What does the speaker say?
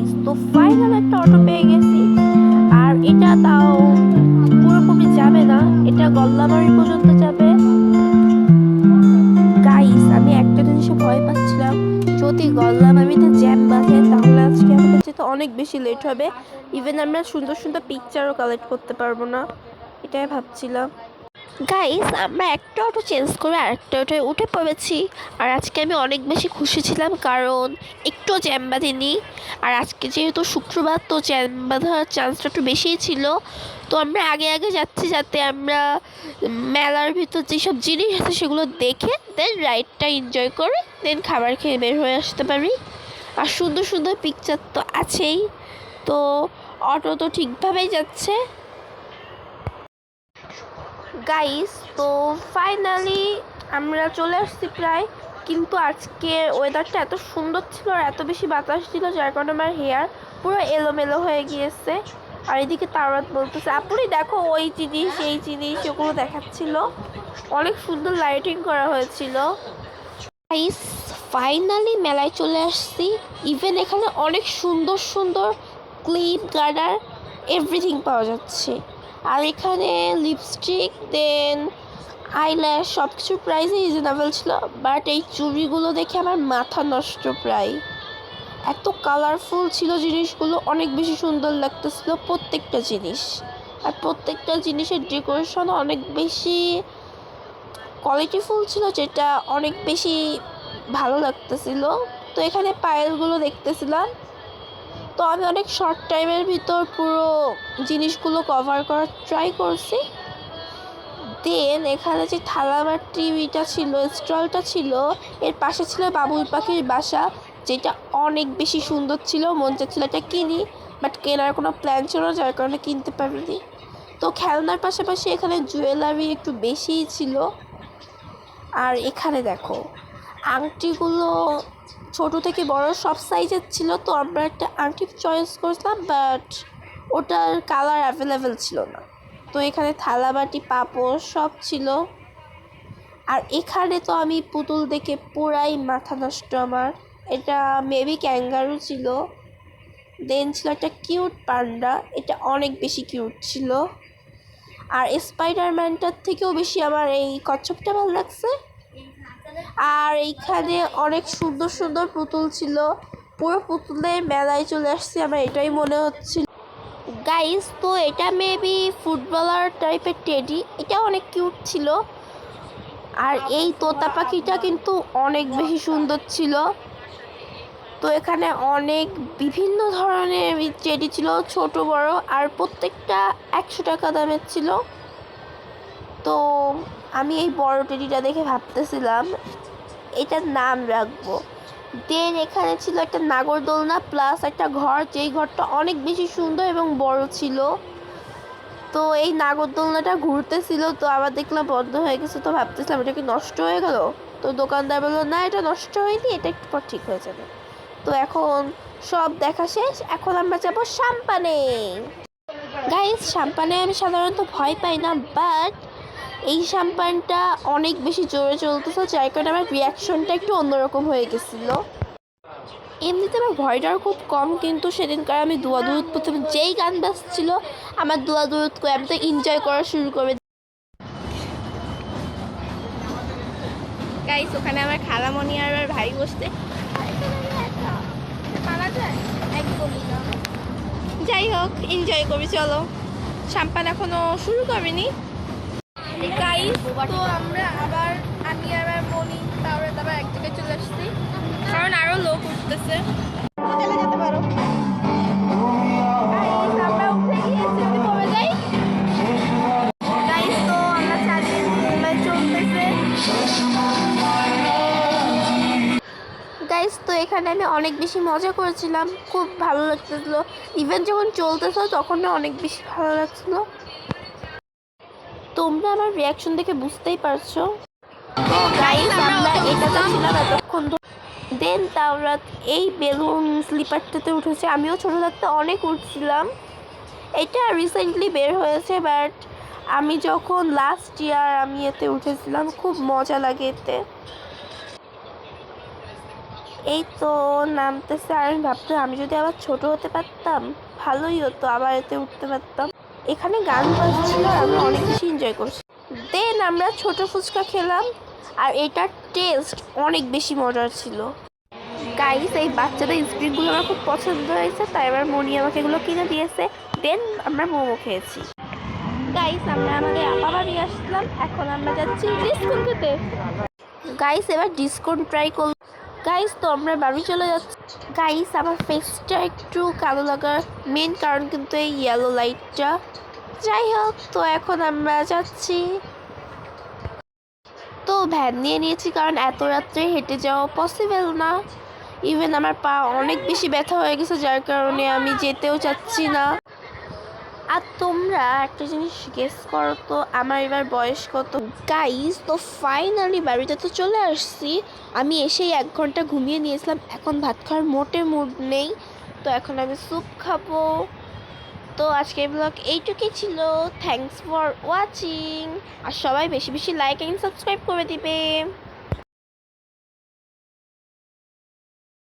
Guys, তো final একটা auto পেয়ে গেছি। আর এটা তাও পুরোপুরি যাবে না, এটা গল্লামারি পর্যন্ত যাবে। গাইস, আমি একটা জিনিসে ভয় পাচ্ছিলাম, যদি গল্লামারিতে জ্যাম বাঁধে তাহলে আজকে আমাদের যেতে অনেক বেশি লেট হবে। ইভেন আমরা সুন্দর সুন্দর পিকচারও কালেক্ট করতে পারবো না, এটাই ভাবছিলাম। গাইস, আমরা একটা অটো চেঞ্জ করে আরেকটা অটোয় উঠে পড়েছি। আর আজকে আমি অনেক বেশি খুশি ছিলাম, কারণ একটু জ্যাম বাঁধেনি। আর আজকে যেহেতু শুক্রবার, তো জ্যাম বাঁধার চান্সটা একটু বেশিই ছিল। তো আমরা আগে আগে যাচ্ছি যাতে আমরা মেলার ভিতর যেসব জিনিস আছে সেগুলো দেখে দেন রাইডটা এনজয় করে দেন খাবার খেয়ে বের হয়ে আসতে পারি। আর সুন্দর সুন্দর পিকচার তো আছেই। তো অটো তো ঠিকভাবেই যাচ্ছে। গাইস, তো ফাইনালি আমরা চলে আসছি প্রায়। কিন্তু আজকের ওয়েদারটা এত সুন্দর ছিল আর এত বেশি বাতাস ছিল, যার কারণে আমার হেয়ার পুরো এলোমেলো হয়ে গিয়েছে। আর এদিকে তাওরাত বলতেছে, আপুরি দেখো ওই জিনিস এই জিনিস, ওগুলো দেখাচ্ছিল। অনেক সুন্দর লাইটিং করা হয়েছিল। গাইস, ফাইনালি মেলায় চলে আসছি। ইভেন এখানে অনেক সুন্দর সুন্দর ক্লিপ গার্ডার এভরিথিং পাওয়া যাচ্ছে। আর এখানে লিপস্টিক দেন আইল্যাশ সব কিছুর প্রাইসই রিজনেবল ছিল। বাট এই চুড়িগুলো দেখে আমার মাথা নষ্ট প্রায়। এত কালারফুল ছিল জিনিসগুলো, অনেক বেশি সুন্দর লাগতেছিল প্রত্যেকটা জিনিস। আর প্রত্যেকটা জিনিসের ডেকোরেশন অনেক বেশি কোয়ালিটিফুল ছিল, যেটা অনেক বেশি ভালো লাগতেছিল। তো এখানে পায়েলগুলো দেখতেছিলাম। তো আমি অনেক শর্ট টাইমের ভিতর পুরো জিনিসগুলো কভার করার ট্রাই করছি। দেন এখানে যে থালাবাটিটা ছিল, স্টলটা ছিল, এর পাশে ছিল বাবুই পাখির বাসা, যেটা অনেক বেশি সুন্দর ছিল। মন চাচ্ছিল এটা কিনি, বাট কেনার কোনো প্ল্যান ছিল না, যার কারণে কিনতে পারিনি। তো খেলনার পাশাপাশি এখানে জুয়েলারি একটু বেশিই ছিল। আর এখানে দেখো আংটিগুলো ছোট থেকে বড় সব সাইজের ছিল। তো আমরা একটা আংটি চয়েস করছিলাম, বাট ওটার কালার অ্যাভেলেবেল ছিল না। তো এখানে থালাবাটি পাপড় সব ছিল। আর এখানে তো আমি পুতুল দেখে পুরাই মাথা নষ্ট আমার। এটা মেবি ক্যাঙ্গারু ছিল। দেন ছিল একটা কিউট পান্ডা, এটা অনেক বেশি কিউট ছিল। আর স্পাইডারম্যানটার থেকেও বেশি আমার এই কচ্ছপটা ভালো লাগছে। আর এইখানে অনেক সুন্দর সুন্দর পুতুল ছিল। পুরো পুতুলের মেলায় চলে আসছে আমার এটাই মনে হচ্ছিল। গাইস, তো এটা মেবি ফুটবলার টাইপের টেডি, এটা অনেক কিউট ছিল। আর এই তোতা পাখিটা কিন্তু অনেক বেশি সুন্দর ছিল। তো এখানে অনেক বিভিন্ন ধরনের টেডি ছিল, ছোট বড়, আর প্রত্যেকটা 100 টাকা দামের ছিল। তো আমি এই বড় টেডিটা দেখে ভাবতেছিলাম এটার নাম রাখবো। দেন এখানে ছিল একটা নাগরদোলনা প্লাস একটা ঘর, যেই ঘরটা অনেক বেশি সুন্দর এবং বড় ছিল। তো এই নাগরদোলনাটা ঘুরতেছিল, তো আবার দেখলাম বন্ধ হয়ে গেছে। তো ভাবতেছিলাম এটা কি নষ্ট হয়ে গেল। তো দোকানদার বললো না, এটা নষ্ট হয়নি, এটা একটু পর ঠিক হয়ে যাবে। তো এখন সব দেখা শেষ, এখন আমরা যাবো সাম্পানে। গাইস, সাম্পানে আমি সাধারণত ভয় পাই না, বাট এই সাম্পানটা অনেক বেশি জোরে চলতেছে, যার কারণে আমার রিয়াকশনটা একটু অন্যরকম হয়ে গেছিলো। এমনিতে আমার ভয়টাও খুব কম, কিন্তু সেদিনকার আমি দুয়া দুরুদ প্রথমে যেই গান বাজছিল আমার দুয়া দুরুদ করে আমি তো এনজয় করা শুরু করে। গাইস, ওখানে আমার খালামণি আর আমার ভাই বসতে, একদমই না। যাই হোক, এনজয় করি, চলো। সাম্পান এখনো শুরু করিনি। গাইস, তো আমরা আবার আমি আর আমার মনি তারপরে আবার এক জায়গায় চলে আসছি, কারণ আরো লোক উঠতেছে। চলে যেতে পারো। গাইস, আমরা উঠে গিয়েছি, যদি কমে যাই। গাইস, তো আমরা চালিয়ে চলতেছে। গাইস, তো এখানে আমি অনেক বেশি মজা করেছিলাম, খুব ভালো লাগতেছিল। ইভেন যখন চলতেছিল তখন অনেক বেশি ভালো লাগছিল। তোমরা আমার রিয়াকশন দেখে বুঝতেই পারছো। তো গাইস, আমরা এটাতে ছিলাম এতক্ষণ। দেন তাওরাত এই বেলুন স্লিপারটাতে উঠেছে। আমিও ছোটো থাকতে অনেক উঠছিলাম। এটা রিসেন্টলি বের হয়েছে, বাট আমি যখন লাস্ট ইয়ার আমি এতে উঠেছিলাম, খুব মজা লাগে এতে। এই তো নামতেছে, আর আমি ভাবতাম আমি যদি আবার ছোট হতে পারতাম ভালোই হতো, আবার এতে উঠতে পারতাম। এখানে গান বাজছিল আর আমরা অনেক বেশি এনজয় করছি। দেন আমরা ছোট ফুচকা খেলাম, আর এটার টেস্ট অনেক বেশি মজার ছিল। গাইস, এই বাচ্চাদের স্প্রিংগুলো আমার খুব পছন্দ হয়েছে, তাই এবার মনি আমাকে এগুলো কিনে দিয়েছে। দেন আমরা মোমো খেয়েছি। গাইস, আমরা আমাদের আপা বাড়ি আসলাম, এখন আমরা যাচ্ছি ডিসকাউন্ট খেতে। গাইস, এবার ডিসকাউন্ট ট্রাই করলাম। গাইস, তো আমরা বাড়ি চলে যাচ্ছি। গাইস, আমার ফেসটা একটু কালো লাগার মেন কারণ কিন্তু এই ইয়েলো লাইটটা। যাই হোক, তো এখন আমরা যাচ্ছি। তো ভ্যান নিয়ে নিয়েছি, কারণ এত রাত্রে হেঁটে যাওয়া পসিবল না। ইভেন আমার পা অনেক বেশি ব্যথা হয়ে গেছে, যার কারণে আমি যেতেও চাচ্ছি না। আর তোমরা একটা জিনিস গেস করো তো, আমার এবার বয়স কত? গাইস, তো ফাইনালি বাড়িতে তো চলে আসছি। আমি এসেই 1 ঘন্টা ঘুমিয়ে নিয়েছিলাম, এখন ভাত খাওয়ার মোটে মুড নেই। তো এখন আমি স্যুপ খাবো। তো আজকের ব্লগ এইটুকুই ছিল। Thanks for watching. আর সবাই বেশি বেশি লাইক অ্যান্ড সাবস্ক্রাইব করে দিবে।